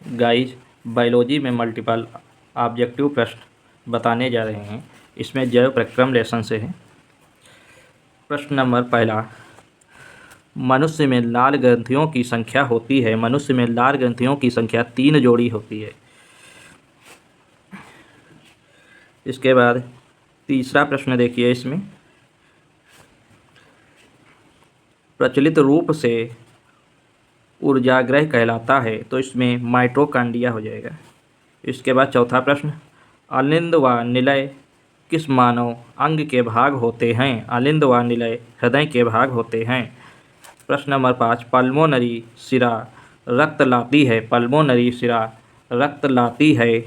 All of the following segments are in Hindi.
गाइज बायोलॉजी में मल्टीपल ऑब्जेक्टिव प्रश्न बताने जा रहे हैं। इसमें जैव प्रक्रम लेसन से है। प्रश्न नंबर पहला, मनुष्य में लाल ग्रंथियों की संख्या होती है। मनुष्य में लाल ग्रंथियों की संख्या 3 जोड़ी होती है। इसके बाद तीसरा प्रश्न देखिए, इसमें प्रचलित रूप से ऊर्जाग्रह कहलाता है, तो इसमें माइटोकॉन्ड्रिया हो जाएगा। इसके बाद चौथा प्रश्न, अलिंद व निलय किस मानव अंग के भाग होते हैं। अलिंद व निलय हृदय के भाग होते हैं। प्रश्न नंबर 5, पल्मोनरी शिरा रक्त लाती है। पल्मोनरी शिरा रक्त लाती है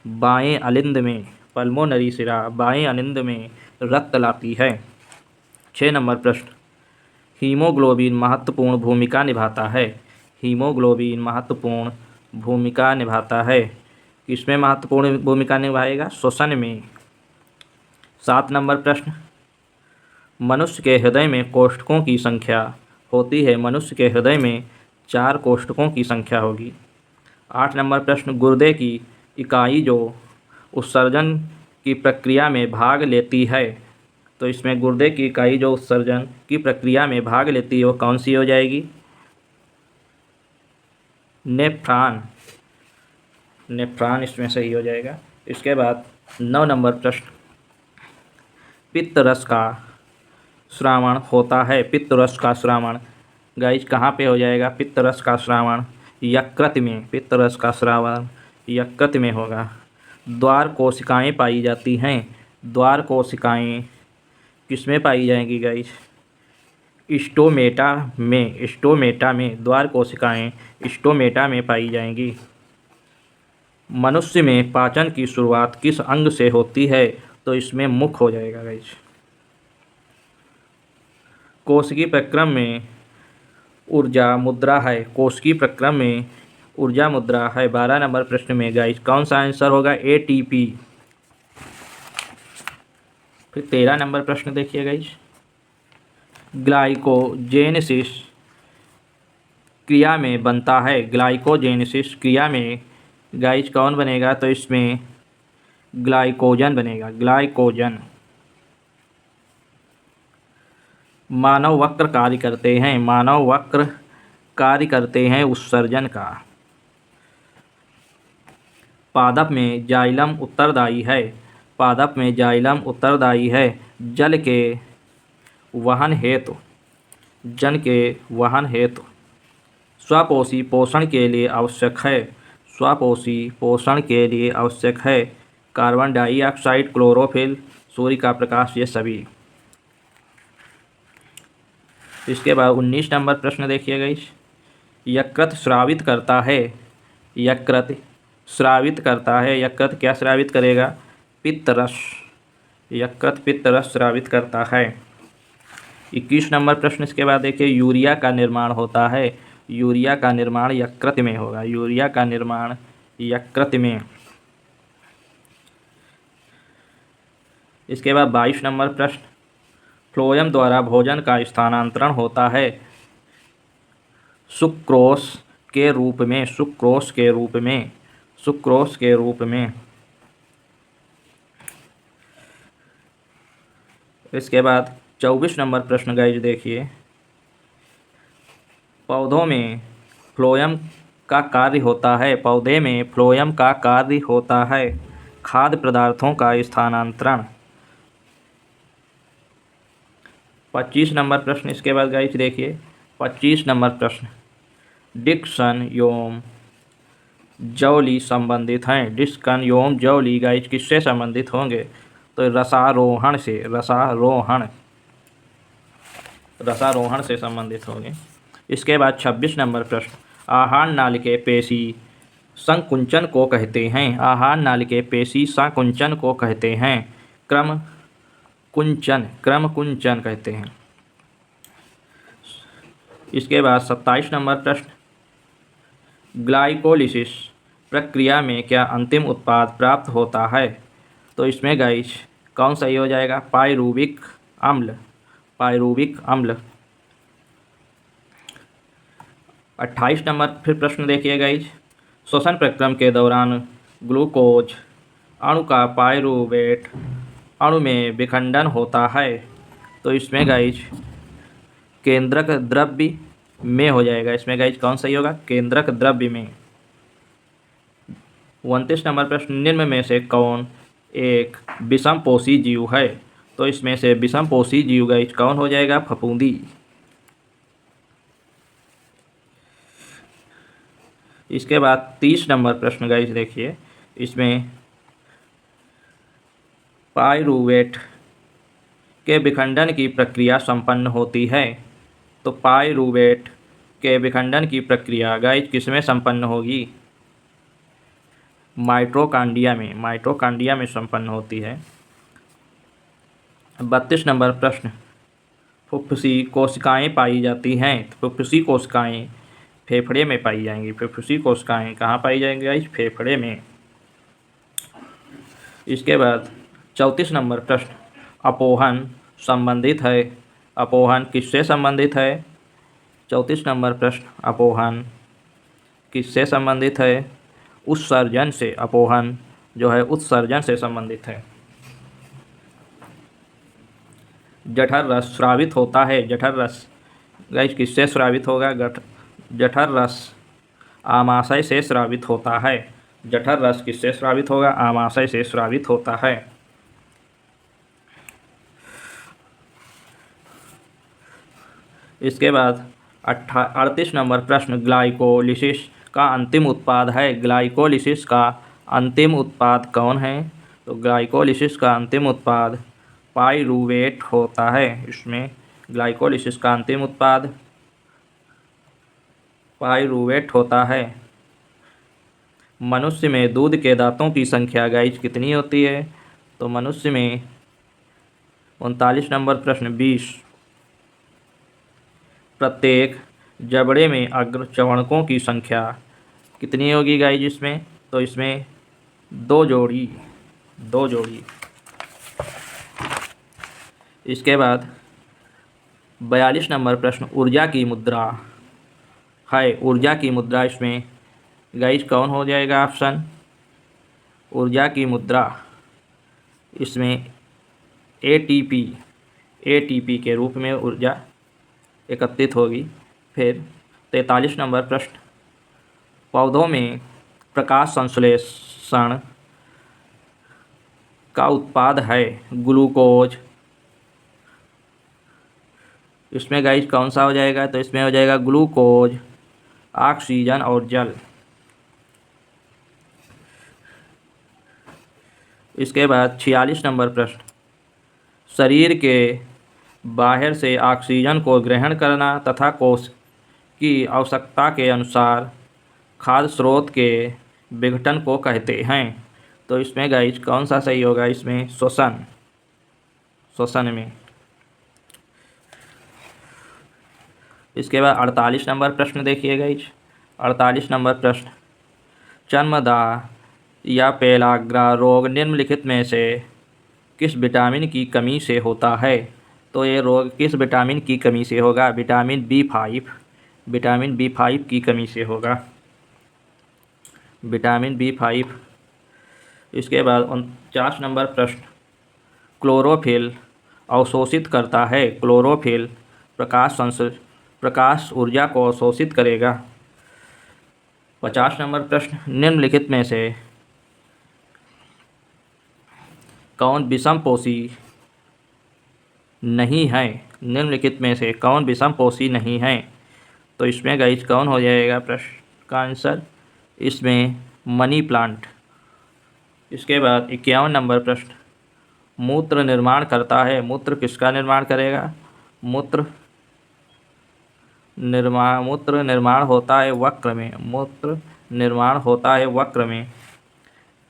बाएं अलिंद में। पल्मोनरी शिरा बाएं अलिंद में रक्त लाती है। 6 नंबर प्रश्न, हीमोग्लोबिन महत्वपूर्ण भूमिका निभाता है। हीमोग्लोबिन महत्वपूर्ण भूमिका निभाता है। किसमें महत्वपूर्ण भूमिका निभाएगा? श्वसन में। 7 नंबर प्रश्न, मनुष्य के हृदय में कोष्ठकों की संख्या होती है। मनुष्य के हृदय में 4 कोष्ठकों की संख्या होगी। 8 नंबर प्रश्न, गुर्दे की इकाई जो उत्सर्जन की प्रक्रिया में भाग लेती है, तो इसमें गुर्दे की इकाई जो उत्सर्जन की प्रक्रिया में भाग लेती है वो कौन सी हो जाएगी? नेफ्रॉन। नेफ्रॉन इसमें सही हो जाएगा। इसके बाद 9 नंबर प्रश्न, पित्त रस का श्रावण होता है। पित्त रस का श्रावण गाइज कहाँ पे हो जाएगा? पित्त रस का श्रावण यकृत में। पित्त रस का श्रावण यकृत में होगा। द्वार कोशिकाएं पाई जाती हैं। द्वार कोशिकाएं किसमें पाई जाएंगी गाइज? स्टोमेटा में। स्टोमेटा में द्वार कोशिकाएं स्टोमेटा में पाई जाएंगी। मनुष्य में पाचन की शुरुआत किस अंग से होती है? तो इसमें मुख हो जाएगा गाइज। कोशिकीय प्रक्रम में ऊर्जा मुद्रा है। कोशिकीय प्रक्रम में ऊर्जा मुद्रा है। 12 नंबर प्रश्न में गाइज कौन सा आंसर होगा? एटीपी। फिर 13 नंबर प्रश्न देखिए गाइज, ग्लाइकोजेनेसिस क्रिया में बनता है। ग्लाइकोजेनेसिस क्रिया में गाइज कौन बनेगा? तो इसमें ग्लाइकोजन बनेगा। ग्लाइकोजन। मानव वक्र कार्य करते हैं। मानव वक्र कार्य करते हैं उत्सर्जन का। पादप में जाइलम उत्तरदायी है। पादप में जाइलम उत्तरदायी है जल के वहन हेतु। जल के वहन हेतु। स्वपोषी पोषण के लिए आवश्यक है। स्वपोषी पोषण के लिए आवश्यक है कार्बन डाइऑक्साइड, क्लोरोफिल, सूर्य का प्रकाश, ये सभी। इसके बाद 19 नंबर प्रश्न देखिएगा, यकृत स्रावित करता है। यकृत स्रावित करता है। यकृत क्या स्रावित करेगा? पित्त रस। यकृत पित्त रस स्रावित करता है। 21 नंबर प्रश्न इसके बाद देखिए, यूरिया का निर्माण होता है। यूरिया का निर्माण यकृत में होगा। यूरिया का निर्माण यकृत में। इसके बाद 22 नंबर प्रश्न, फ्लोएम द्वारा भोजन का स्थानांतरण होता है सुक्रोस के रूप में। सुक्रोस के रूप में। सुक्रोस के रूप में। इसके बाद 24 नंबर प्रश्न गाइज देखिए, पौधों में फ्लोएम का कार्य होता है। पौधे में फ्लोएम का कार्य होता है खाद्य पदार्थों का स्थानांतरण। 25 नंबर प्रश्न इसके बाद गाइज देखिए, 25 नंबर प्रश्न, डिक्सन एवं जौली संबंधित हैं। डिक्सन एवं जौली गाइज किससे संबंधित होंगे? तो रसारोहण से। रसारोहण से संबंधित होंगे। इसके बाद 26 नंबर प्रश्न, आहार नालिके पेशी संकुंचन को कहते हैं। आहार नालिके पेशी संकुंचन को कहते हैं क्रम कुंचन कहते हैं। इसके बाद 27 नंबर प्रश्न, ग्लाइकोलिसिस प्रक्रिया में क्या अंतिम उत्पाद प्राप्त होता है? तो इसमें गाइज कौन सही हो जाएगा? पाइरूविक अम्ल। पाइरूविक अम्ल। 28 नंबर फिर प्रश्न देखिए गाइज, श्वसन प्रक्रम के दौरान ग्लूकोज अणु का पायरूवेट अणु में विखंडन होता है। तो इसमें गाइज केंद्रक द्रव्य में हो जाएगा। इसमें गाइज कौन सही होगा? केंद्रक द्रव्य में। 29 नंबर प्रश्न, निम्न में से कौन एक विषमपोषी जीव है? तो इसमें से विषमपोषी जीव गाइज कौन हो जाएगा? फफूंदी। इसके बाद 30 नंबर प्रश्न गाइज देखिए, इसमें पायरूवेट के विखंडन की प्रक्रिया संपन्न होती है। तो पायरूवेट के विखंडन की प्रक्रिया गाइज किसमें संपन्न होगी? माइटोकॉन्ड्रिया में। माइटोकॉन्ड्रिया में संपन्न होती है। 32 नंबर प्रश्न, फुफ्फुसी कोशिकाएं पाई जाती हैं। फुफ्फुसी कोशिकाएं फेफड़े में पाई जाएंगी। फुफ्फुसी कोशिकाएं कहाँ पाई जाएंगी गाइज? फेफड़े में। इसके बाद 34 नंबर प्रश्न, अपोहन संबंधित है। अपोहन किससे संबंधित है? 34 नंबर प्रश्न, अपोहन किससे संबंधित है? उत्सर्जन से। अपोहन जो है उत्सर्जन से संबंधित है। जठर रस स्रावित होता है। जठर रस गाइस किससे स्रावित होगा? जठर रस आमाशय से स्रावित होता है। जठर रस किससे स्रावित होगा? आमाशय से स्रावित होता है। इसके बाद 38 नंबर प्रश्न, ग्लाइकोलिसिस का अंतिम उत्पाद है। ग्लाइकोलिसिस का अंतिम उत्पाद कौन है? तो ग्लाइकोलिसिस का अंतिम उत्पाद पायरूवेट होता है। इसमें ग्लाइकोलिसिस का अंतिम उत्पाद पायरूवेट होता है। मनुष्य में दूध के दांतों की संख्या गाइस कितनी होती है? तो मनुष्य में 39 नंबर प्रश्न 20। प्रत्येक जबड़े में अग्र चवणकों की संख्या कितनी होगी गाइस इसमें? तो इसमें 2 जोड़ी। इसके बाद 42 नंबर प्रश्न, ऊर्जा की मुद्रा है। ऊर्जा की मुद्रा इसमें गाइस कौन हो जाएगा ऑप्शन? ऊर्जा की मुद्रा इसमें एटीपी के रूप में ऊर्जा एकत्रित होगी। फिर 43 नंबर प्रश्न, पौधों में प्रकाश संश्लेषण का उत्पाद है ग्लूकोज। इसमें गाइस कौन सा हो जाएगा? तो इसमें हो जाएगा ग्लूकोज, ऑक्सीजन और जल। इसके बाद 46 नंबर प्रश्न, शरीर के बाहर से ऑक्सीजन को ग्रहण करना तथा कोश की आवश्यकता के अनुसार खाद्य स्रोत के विघटन को कहते हैं। तो इसमें गाइस कौन सा सही होगा? इसमें श्वसन में। इसके बाद 48 नंबर प्रश्न देखिए गाइस। 48 नंबर प्रश्न, चर्मदाह या पेलाग्रा रोग निम्नलिखित में से किस विटामिन की कमी से होता है? तो ये रोग किस विटामिन की कमी से होगा? विटामिन B5 की कमी से होगा। Vitamin B5। इसके बाद 49 नंबर प्रश्न, क्लोरोफिल अवशोषित करता है। क्लोरोफिल प्रकाश ऊर्जा को अवशोषित करेगा। 50 नंबर प्रश्न, निम्नलिखित में से कौन विषमपोषी नहीं है? निम्नलिखित में से कौन विषमपोषी नहीं है? तो इसमें गाइस कौन हो जाएगा प्रश्न का आंसर? इसमें मनी प्लांट। इसके बाद 51 नंबर प्रश्न, मूत्र निर्माण करता है। मूत्र किसका निर्माण करेगा? मूत्र निर्माण होता है वक्र में। मूत्र निर्माण होता है वक्र में।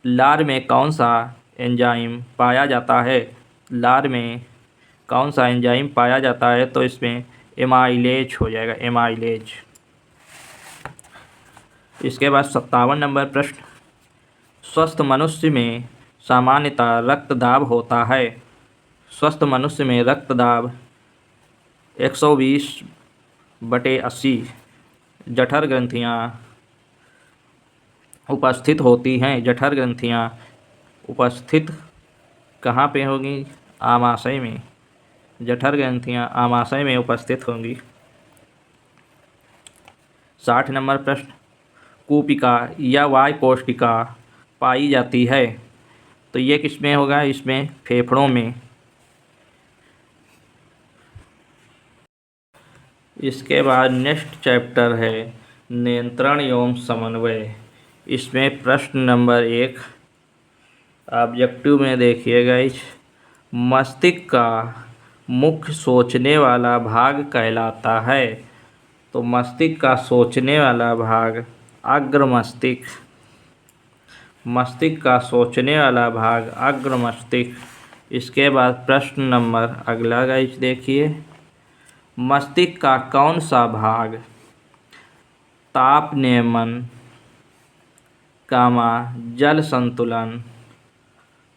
लार में कौन सा एंजाइम पाया जाता है? लार में कौन सा एंजाइम पाया जाता है? तो इसमें एमाइलेज हो जाएगा, एमाइलेज। इसके बाद 57 नंबर प्रश्न, स्वस्थ मनुष्य में सामान्यतः रक्तदाब होता है। स्वस्थ मनुष्य में रक्तदाब 120/80। जठर ग्रंथियाँ उपस्थित होती हैं। जठर ग्रंथियाँ उपस्थित कहाँ पे होंगी? आमाशय में। जठर ग्रंथियाँ आमाशय में उपस्थित होंगी। 60 नंबर प्रश्न, कूपिका या वाय कोष्ठिका पाई जाती है, तो ये किसमें होगा? इसमें फेफड़ों में। इसके बाद नेक्स्ट चैप्टर है नियंत्रण एवं समन्वय। इसमें प्रश्न नंबर 1 ऑब्जेक्टिव में देखिएगा, मस्तिष्क का मुख्य सोचने वाला भाग कहलाता है। तो मस्तिष्क का सोचने वाला भाग अग्र मस्तिष्क। मस्तिष्क का सोचने वाला भाग अग्र मस्तिष्क। इसके बाद प्रश्न नंबर अगला गाइस देखिए, मस्तिष्क का कौन सा भाग ताप नियमन, जल संतुलन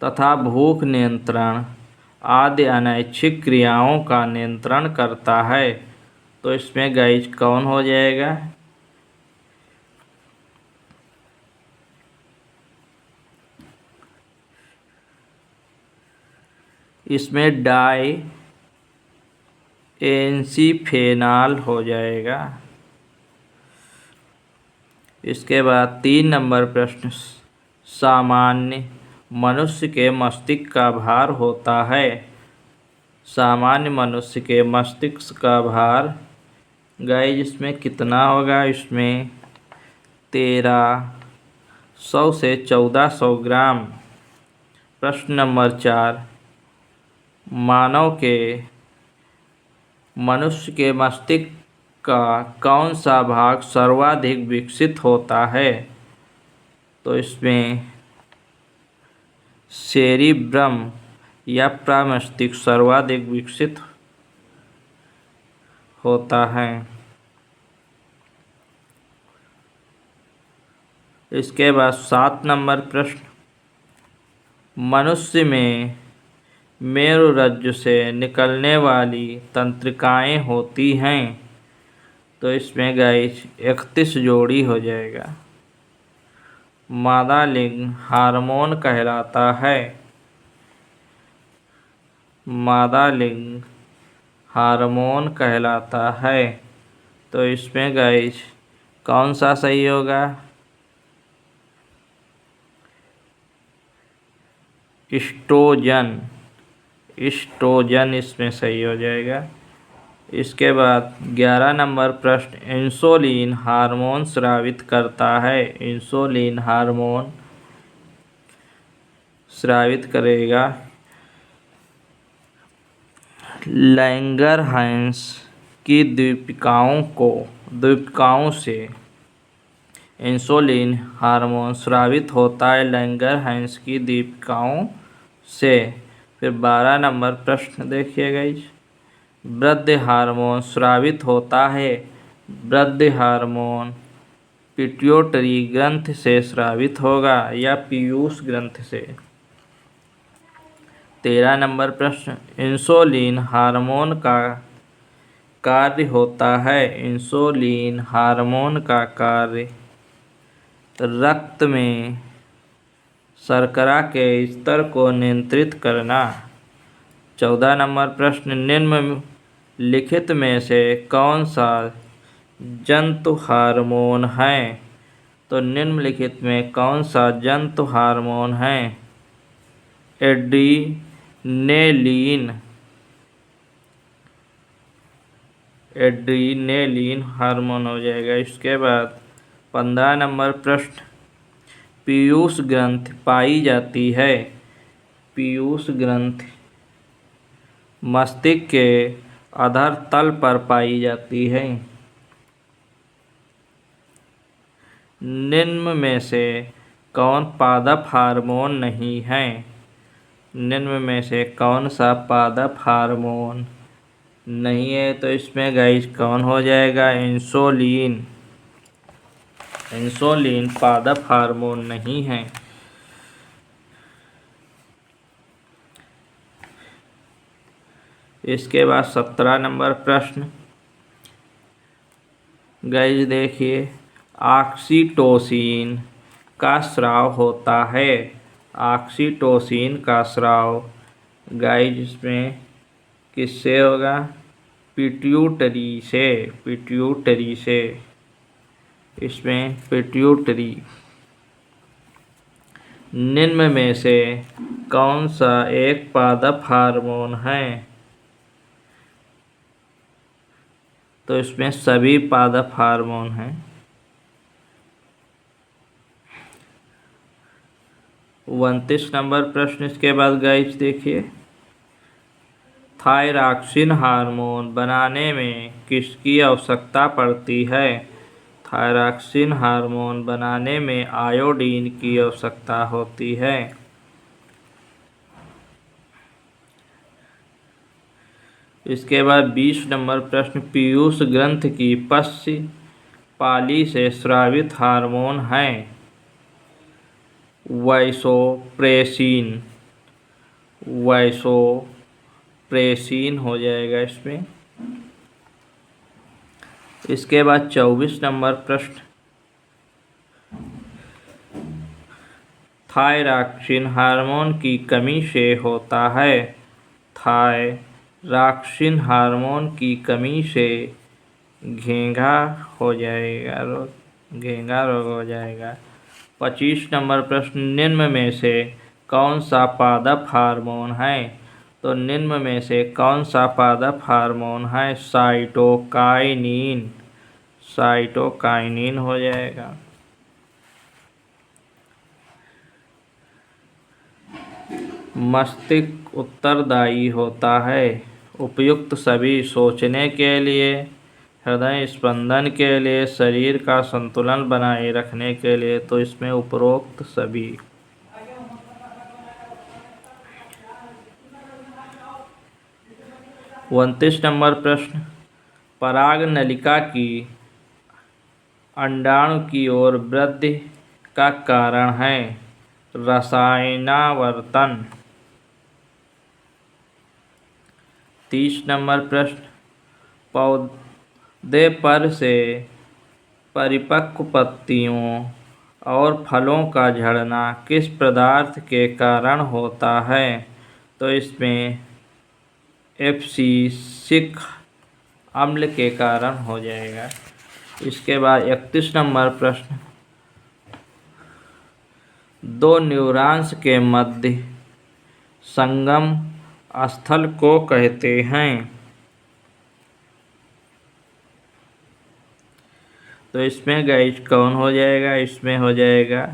तथा भूख नियंत्रण आदि अनैच्छिक क्रियाओं का नियंत्रण करता है? तो इसमें गाइस कौन हो जाएगा? इसमें डाई एनसीफेनाल हो जाएगा। इसके बाद 3 नंबर प्रश्न, सामान्य मनुष्य के मस्तिष्क का भार होता है। सामान्य मनुष्य के मस्तिष्क का भार गाइस इसमें कितना होगा? इसमें 1300 से 1400 ग्राम। प्रश्न नंबर 4, मनुष्य के मस्तिष्क का कौन सा भाग सर्वाधिक विकसित होता है? तो इसमें सेरिब्रम या प्रमस्तिष्क सर्वाधिक विकसित होता है। इसके बाद 7 नंबर प्रश्न, मनुष्य में मेरुरज्जु से निकलने वाली तंत्रिकाएं होती हैं। तो इसमें गाइस 31 जोड़ी हो जाएगा। मादा लिंग हार्मोन कहलाता है। मादा लिंग हार्मोन कहलाता है। तो इसमें गाइस कौन सा सही होगा? इस्ट्रोजन इसमें सही हो जाएगा। इसके बाद 11 नंबर प्रश्न, इंसुलिन हार्मोन स्रावित करता है। इंसुलिन हार्मोन स्रावित करेगा लैंगरहैंस की द्वीपिकाओं से इंसुलिन हार्मोन स्रावित होता है लैंगरहैंस की द्वीपिकाओं से। फिर 12 नंबर प्रश्न देखिएगा, वृद्धि हार्मोन स्रावित होता है। वृद्धि हार्मोन पिट्यूटरी ग्रंथि से स्रावित होगा या पीयूष ग्रंथि से। 13 नंबर प्रश्न, इंसुलिन हार्मोन का कार्य होता है। इंसुलिन हार्मोन का कार्य रक्त में शर्करा के स्तर को नियंत्रित करना। 14 नंबर प्रश्न, निम्नलिखित में से कौन सा जंतु हार्मोन है? तो निम्नलिखित में कौन सा जंतु हार्मोन है? एड्रीनेलिन हार्मोन हो जाएगा। इसके बाद 15 नंबर प्रश्न, पीयूष ग्रंथि पाई जाती है। पीयूष ग्रंथि मस्तिष्क के अधर तल पर पाई जाती है। निम्न में से कौन पादप हार्मोन नहीं है? निम्न में से कौन सा पादप हार्मोन नहीं है? तो इसमें गाइस कौन हो जाएगा? इंसुलिन। इंसुलिन पादप हार्मोन नहीं है। इसके बाद 17 नंबर प्रश्न गाइस देखिए, ऑक्सीटोसिन का स्राव होता है? ऑक्सीटोसिन का स्राव गाइस इसमें किससे होगा? पिट्यूटरी से। पिट्यूटरी से, इसमें पिट्यूटरी। निम्न में से कौन सा एक पादप हार्मोन है? तो इसमें सभी पादप हार्मोन हैं। 29 नंबर प्रश्न इसके बाद गाइस देखिए, थायरॉक्सिन हार्मोन बनाने में किसकी आवश्यकता पड़ती है? थायरॉक्सिन हार्मोन बनाने में आयोडीन की आवश्यकता होती है। इसके बाद 20 नंबर प्रश्न, पीयूष ग्रंथि की पश्च पाली से स्रावित हार्मोन है? वैसोप्रेसिन। वैसोप्रेसिन हो जाएगा इसमें। इसके बाद 24 नंबर प्रश्न, थायरॉक्सिन हार्मोन की कमी से होता है? थायरॉक्सिन हार्मोन की कमी से घेंघा हो जाएगा, घेंघा रोग हो जाएगा। 25 नंबर प्रश्न, निम्न में से कौन सा पादप हार्मोन है? तो निम्न में से कौन सा पादप हार्मोन है? साइटोकाइनिन। साइटोकाइनिन हो जाएगा। मस्तिष्क उत्तरदायी होता है उपयुक्त सभी सोचने के लिए, हृदय स्पंदन के लिए, शरीर का संतुलन बनाए रखने के लिए। तो इसमें उपरोक्त सभी। 29 नंबर प्रश्न, पराग नलिका की अंडाणु की ओर वृद्धि का कारण है? रसायनावर्तन। 30 नंबर प्रश्न, पौधे पर से परिपक्व पत्तियों और फलों का झड़ना किस पदार्थ के कारण होता है? तो इसमें एब्सिसिक अम्ल के कारण हो जाएगा। इसके बाद 31 नंबर प्रश्न, दो न्यूरॉन्स के मध्य संगम स्थल को कहते हैं? तो इसमें गाइस कौन हो जाएगा? इसमें हो जाएगा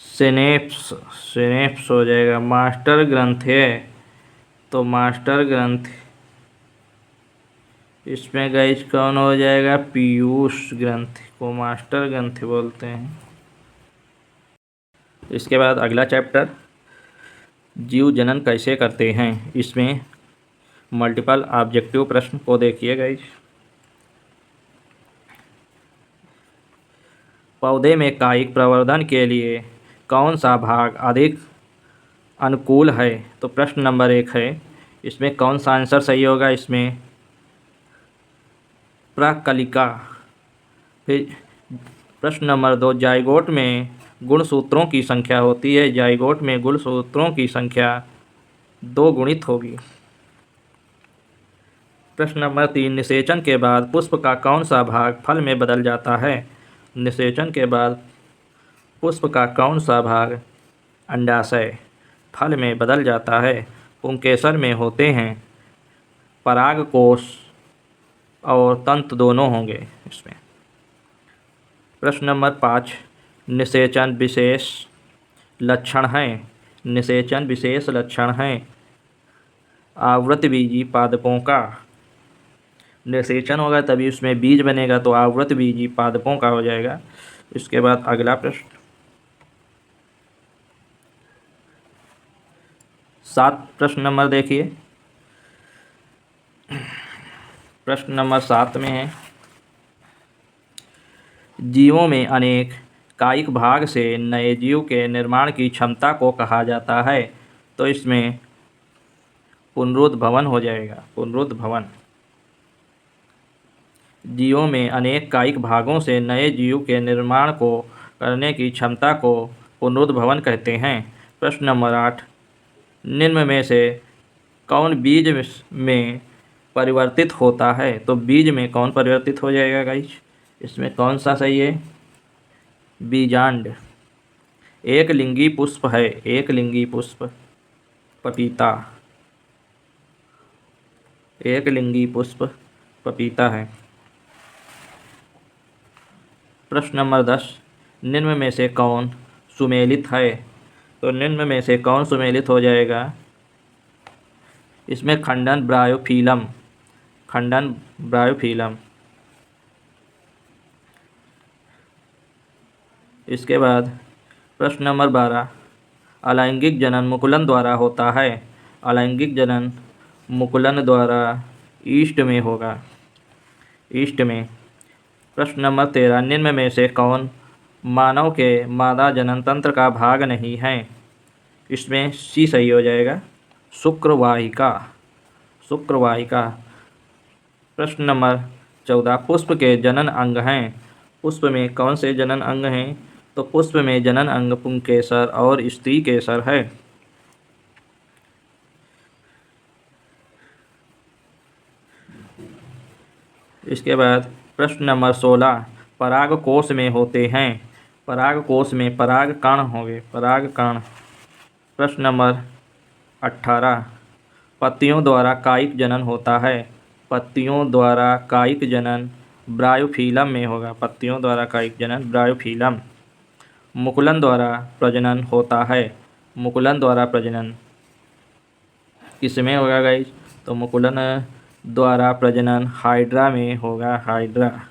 सिनेप्स। सिनेप्स हो जाएगा। मास्टर ग्रंथि है, तो मास्टर ग्रंथि। इसमें गाइस कौन हो जाएगा? पीयूष ग्रंथि को मास्टर ग्रंथि बोलते हैं। इसके बाद अगला चैप्टर, जीव जनन कैसे करते हैं। इसमें मल्टीपल ऑब्जेक्टिव प्रश्न को देखिए गाइस। पौधे में कायिक प्रवर्धन के लिए कौन सा भाग अधिक अनुकूल है? तो प्रश्न नंबर 1 है, इसमें कौन सा आंसर सही होगा? इसमें प्रकलिका। फिर प्रश्न नंबर 2, जाइगोट में गुणसूत्रों की संख्या होती है? जाइगोट में गुणसूत्रों की संख्या 2 गुणित होगी। प्रश्न नंबर 3, निषेचन के बाद पुष्प का कौन सा भाग फल में बदल जाता है? निषेचन के बाद पुष्प का कौन सा भाग अंडाशय फल में बदल जाता है? पुंकेसर में होते हैं परागकोश और तंतु दोनों होंगे इसमें। प्रश्न नंबर 5, निषेचन विशेष लक्षण है? निषेचन विशेष लक्षण है आवृतबीजी पादपों का। निषेचन होगा तभी उसमें बीज बनेगा, तो आवृतबीजी पादपों का हो जाएगा। इसके बाद अगला प्रश्न, 7 प्रश्न नंबर देखिए। प्रश्न नंबर 7 में है, जीवों में अनेक कायिक भाग से नए जीव के निर्माण की क्षमता को कहा जाता है? तो इसमें पुनरुद्भवन हो जाएगा। पुनरुद्भवन। जीवों में अनेक कायिक भागों से नए जीव के निर्माण को करने की क्षमता को पुनरुद्भवन कहते हैं। प्रश्न नंबर 8, निम्न में से कौन बीज में परिवर्तित होता है? तो बीज में कौन परिवर्तित हो जाएगा गाइस? इसमें कौन सा सही है? बीजांड। एक लिंगी पुष्प है, एक लिंगी पुष्प पपीता, एक लिंगी पुष्प पपीता है। प्रश्न नंबर 10, निम्न में से कौन सुमेलित है? तो निम्न में से कौन सुमेलित हो जाएगा? इसमें खंडन ब्रायोफिलम, खंडन ब्रायोफिलम। इसके बाद प्रश्न नंबर 12, अलैंगिक जनन मुकुलन द्वारा होता है। अलैंगिक जनन मुकुलन द्वारा ईस्ट में होगा, ईस्ट में। प्रश्न नंबर 13, निम्न में से कौन मानव के मादा जनन तंत्र का भाग नहीं है? इसमें सी सही हो जाएगा, शुक्रवाहिका, शुक्रवाहिका। प्रश्न नंबर 14, पुष्प के जनन अंग हैं। पुष्प में कौन से जनन अंग हैं? तो पुष्प में जनन अंग पुंकेसर और स्त्री केसर है। इसके बाद प्रश्न नंबर 16, पराग कोश में होते हैं। पराग कोश में पराग कण होंगे, पराग कण। प्रश्न नंबर 18, पत्तियों द्वारा कायिक जनन होता है। पत्तियों द्वारा कायिक जनन ब्रायोफिलम में होगा, पत्तियों द्वारा कायिक जनन ब्रायोफिलम। मुकुलन द्वारा प्रजनन होता है। मुकुलन द्वारा प्रजनन किसमें होगा गाइस? तो मुकुलन द्वारा प्रजनन हाइड्रा में होगा, हाइड्रा।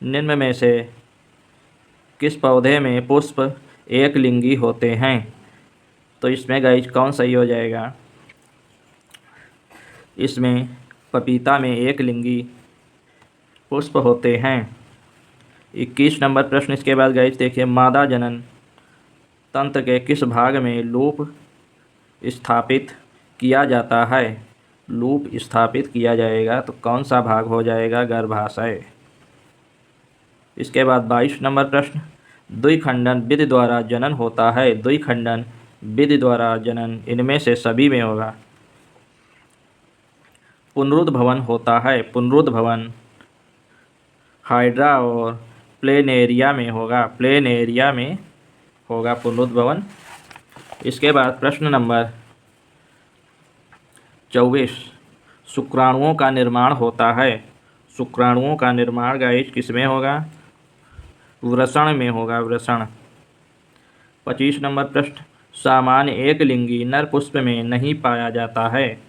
निम्न में से किस पौधे में पुष्प एक लिंगी होते हैं? तो इसमें गाइस कौन सही हो जाएगा? इसमें पपीता में एक लिंगी पुष्प होते हैं। 21 नंबर प्रश्न इसके बाद गाइस देखिए, मादा जनन तंत्र के किस भाग में लूप स्थापित किया जाता है? लूप स्थापित किया जाएगा तो कौन सा भाग हो जाएगा? गर्भाशय। इसके बाद 22 नंबर प्रश्न, द्विखंडन विधि द्वारा जनन होता है। द्विखंडन विधि द्वारा जनन इनमें से सभी में होगा। पुनरुद्भवन होता है, पुनरुद्भवन हाइड्रा और प्लेनेरिया में होगा, प्लेनेरिया में होगा पुनरुद्भवन। इसके बाद प्रश्न नंबर 24, शुक्राणुओं का निर्माण होता है। शुक्राणुओं का निर्माण गाइस किसमें होगा? वृषण में होगा, वृषण। 25 नंबर प्रश्न, सामान्य एक लिंगी नर पुष्प में नहीं पाया जाता है।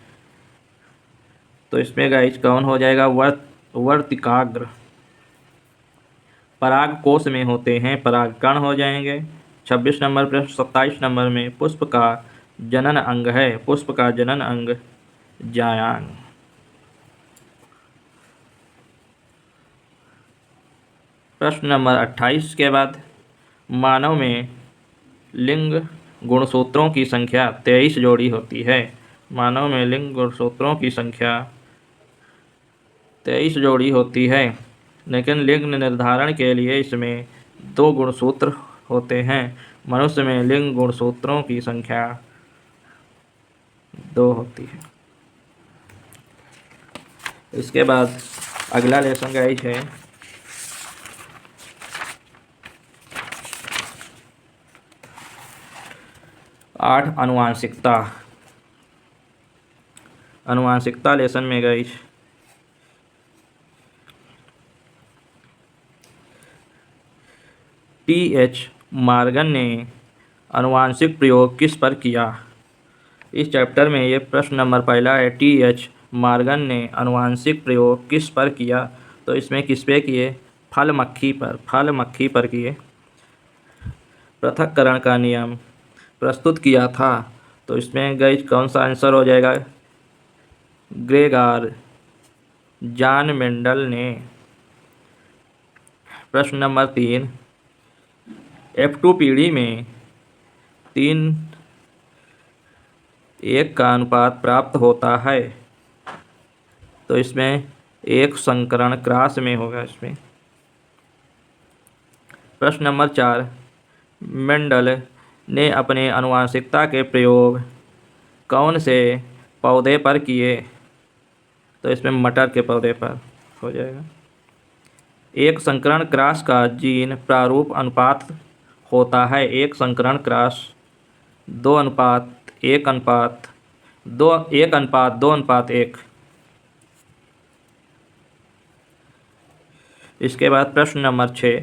तो इसमें गाइस कौन हो जाएगा? वर्तिकाग्र। पराग कोश में होते हैं, परागकण हो जाएंगे। 26 नंबर प्रश्न, 27 नंबर में पुष्प का जनन अंग है। पुष्प का जनन अंग जायांग। प्रश्न नंबर 28 के बाद, मानव में लिंग गुणसूत्रों की संख्या 23 जोड़ी होती है। मानव में लिंग गुणसूत्रों की संख्या 23 जोड़ी होती है, लेकिन लिंग निर्धारण के लिए इसमें 2 गुणसूत्र होते हैं। मनुष्य में लिंग गुणसूत्रों की संख्या 2 होती है। इसके बाद अगला लेसन गाइस है 8 अनुवांशिकता। अनुवांशिकता लेसन में गाइस टी.एच. मॉर्गन ने अनुवांशिक प्रयोग किस पर किया? इस चैप्टर में ये प्रश्न नंबर पहला है, टी.एच. मॉर्गन ने अनुवांशिक प्रयोग किस पर किया? तो इसमें किस पे किए? फल मक्खी पर, फल मक्खी पर किए। पृथक्करण का नियम प्रस्तुत किया था। तो इसमें गाइस कौन सा आंसर हो जाएगा? ग्रेगर जॉन मेंडल ने। प्रश्न नंबर 3, F2 पीढ़ी में 3:1 का अनुपात प्राप्त होता है। तो इसमें एक संकरण क्रॉस में होगा। इसमें प्रश्न नंबर 4, मेंडल ने अपने आनुवंशिकता के प्रयोग कौन से पौधे पर किए? तो इसमें मटर के पौधे पर हो जाएगा। एक संकरण क्रॉस का जीन प्रारूप अनुपात होता है। एक संकरण क्रॉस 1:1:2:1। इसके बाद प्रश्न नंबर 6,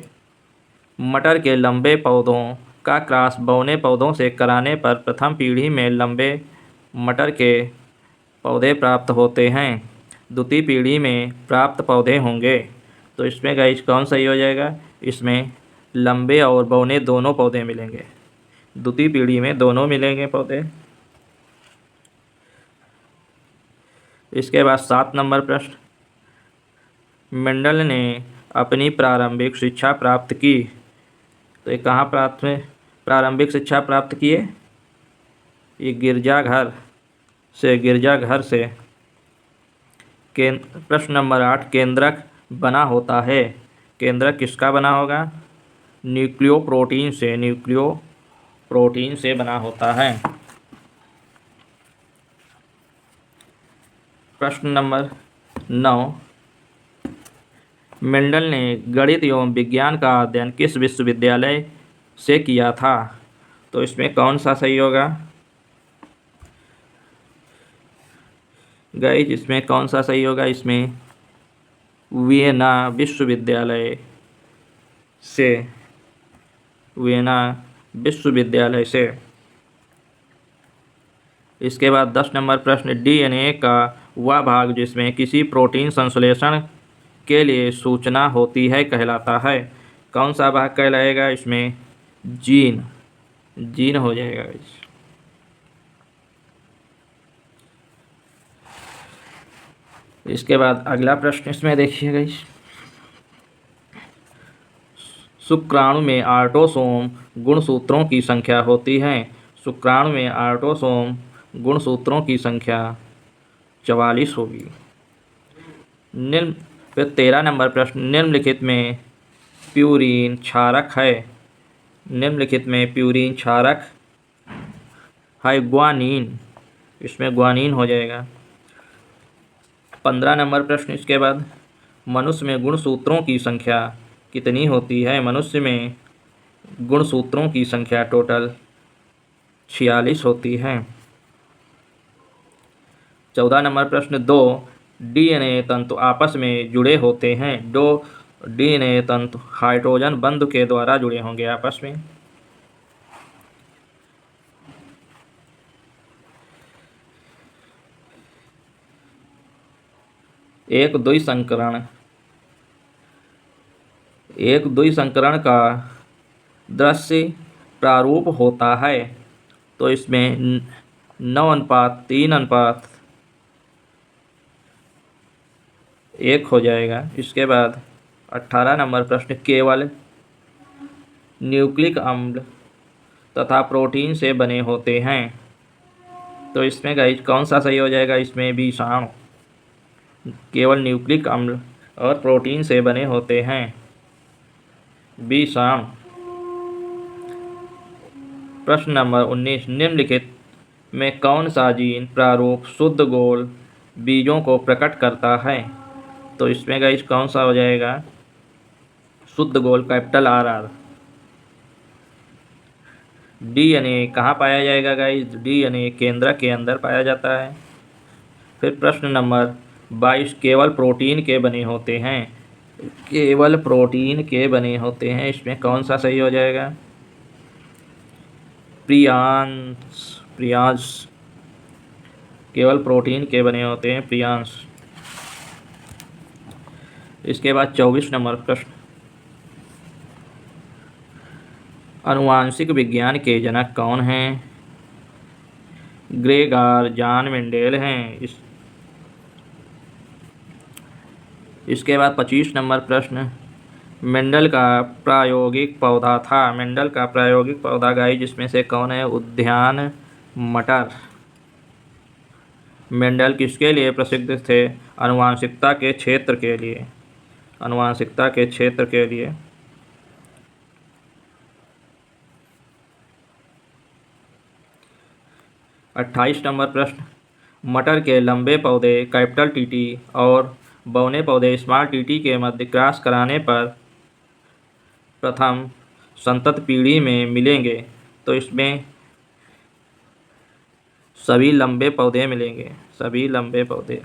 मटर के लंबे पौधों का क्रॉस बौने पौधों से कराने पर प्रथम पीढ़ी में लंबे मटर के पौधे प्राप्त होते हैं, द्वितीय पीढ़ी में प्राप्त पौधे होंगे। तो इसमें गाइस कौन सही हो जाएगा? इसमें लंबे और बौने दोनों पौधे मिलेंगे, द्वितीय पीढ़ी में दोनों मिलेंगे पौधे। इसके बाद 7 नंबर प्रश्न, मेंडल ने अपनी प्रारंभिक शिक्षा प्राप्त की। तो ये कहाँ प्रारंभिक शिक्षा प्राप्त किए? ये गिरजाघर से। प्रश्न नंबर 8, केंद्रक बना होता है। केंद्रक किसका बना होगा? न्यूक्लियोप्रोटीन से बना होता है। प्रश्न नंबर 9, मेंडल ने गणित एवं विज्ञान का अध्ययन किस विश्वविद्यालय से किया था? तो इसमें कौन सा सही होगा गाइस? इसमें कौन सा सही होगा? इसमें वियना विश्वविद्यालय से। इसके बाद 10 नंबर प्रश्न, डीएनए का वह भाग जिसमें किसी प्रोटीन संश्लेषण के लिए सूचना होती है कहलाता है। कौन सा भाग कहलाएगा? इसमें जीन हो जाएगा। इसके बाद अगला प्रश्न इसमें देखिएगा, शुक्राणु में ऑटोसोम गुणसूत्रों की संख्या होती है। शुक्राणु में ऑटोसोम गुणसूत्रों की संख्या 44 होगी। 13 नंबर प्रश्न, निम्नलिखित में प्यूरीन क्षारक है ग्वानीन। इसमें ग्वानीन हो जाएगा। 15 नंबर प्रश्न इसके बाद, मनुष्य में गुणसूत्रों की संख्या कितनी होती है? मनुष्य में गुणसूत्रों की संख्या टोटल 46 होती है। 14 नंबर प्रश्न, 2 डीएनए तंतु आपस में जुड़े होते हैं। 2 डीएनए तंतु हाइड्रोजन बंध के द्वारा जुड़े होंगे आपस में। एक द्विसंकरण का दृश्य प्रारूप होता है। तो इसमें 9:3:1 हो जाएगा। इसके बाद 18 नंबर प्रश्न, केवल न्यूक्लिक अम्ल तथा प्रोटीन से बने होते हैं। तो इसमें गाइस कौन सा सही हो जाएगा? इसमें विषाणु केवल न्यूक्लिक अम्ल और प्रोटीन से बने होते हैं, विषाणु। प्रश्न नंबर 19, निम्नलिखित में कौन सा जीन प्रारूप शुद्ध गोल बीजों को प्रकट करता है? तो इसमें गाइस कौन सा हो जाएगा? शुद्ध गोल कैपिटल RR। डीएनए कहाँ पाया जाएगा गाइस? डीएनए केंद्रक के अंदर पाया जाता है। फिर प्रश्न नंबर 22, केवल प्रोटीन के बने होते हैं। इसमें कौन सा सही हो जाएगा? प्रियांश केवल प्रोटीन के बने होते हैं, प्रियांश। इसके बाद 24 नंबर प्रश्न, आनुवांशिक विज्ञान के जनक कौन हैं? ग्रेगर जॉन मेंडेल हैं। इसके बाद 25 नंबर प्रश्न, मेंडल का प्रायोगिक पौधा गाइस जिसमें से कौन है? उद्यान मटर। मेंडल किसके लिए प्रसिद्ध थे? आनुवांशिकता के क्षेत्र के लिए। 28 नंबर प्रश्न, मटर के लंबे पौधे कैपिटल टीटी और बौने पौधे स्मॉल टीटी के मध्य क्रॉस कराने पर प्रथम संतत पीढ़ी में मिलेंगे, तो इसमें सभी लंबे पौधे मिलेंगे, सभी लंबे पौधे।